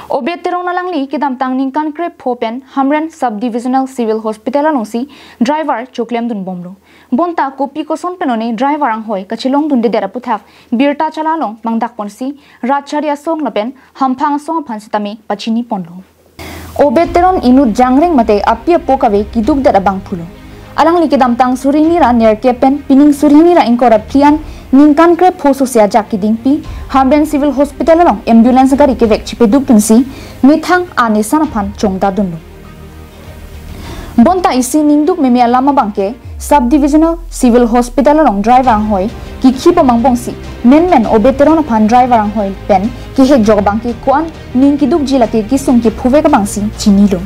Obet Teron Langli kidam tang ningkan krep phopen Hamren Sub-Divisional Civil Hospital alongsi driver choklem dun bomlo. Bonta kopi koson penone driver anghoi kachilong dun de dera puthak birta chalalong mangdak ponsi ratcharia song lapen hamphang song phansitami pachini ponlo. Obet Teron inut jangreng mate apia pokawe kiduk dera bangphulo. Alangli kidam tang surinira near kepen pining surinira inkora prian ningkan krep phoso sia jakidingpi Hamren Civil Hospital along ambulance gari ke vek chipe dupinsi mithang ane sanaphan chongda dunlu. Bonta isi ningduk meme alama bangke Sub-Divisional Civil Hospital along driver anghoi ki khipo mangbongsi men Obet Teron aphan driver anghoi pen ki hek jog bangke koan ningkiduk jilake ki sungki phuve ka bangsi chinilo.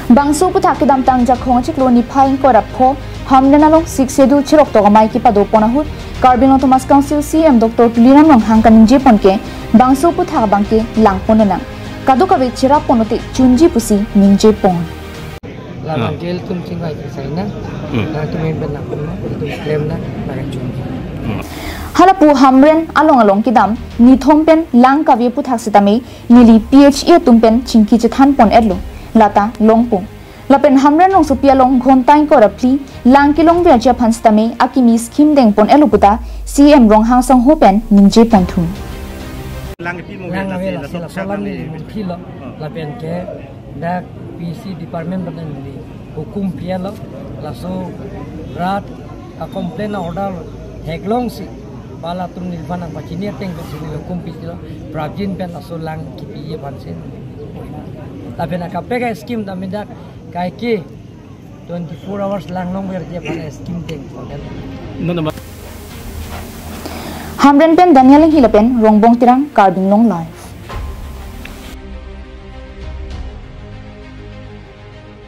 Bangso puthak dam tang jakhong chiklo ni phaing korap pho Hamren along 6 schedule chirok to gamai ki pado ponahut Carbino Thomas Council CEM Dr. Tuliram long hangkan jepon ke bangso puthak bangke langponana kadukawe chira ponote chunji pusi ningje pon la gel tum chingai saina na tumen benna kono itu claim na para chunji halapu Hamren along kidam ni thompen lang kawe puthak sitame nili PHE tumpen chingki chethan pon erlo lata longpo lapen Hamren long supia long ghontain ko rapli lang kilong bia phanstame akimi scheme deng pon eluputa CEM rong hang sang hopen ningje pon thu lang la salam ni philo lapen ke dak PC department badan ni hukum pialo laso rat a complaint order heglong si bala tum nilvana pachini teng ko sini hukum pilo pravin pen laso lang kipi bansin lapen akapega scheme da medak kai ke 24 hours lang long ber je bana scheme teng Hamren pen Daniel hilapen rongbong tirang karbing long live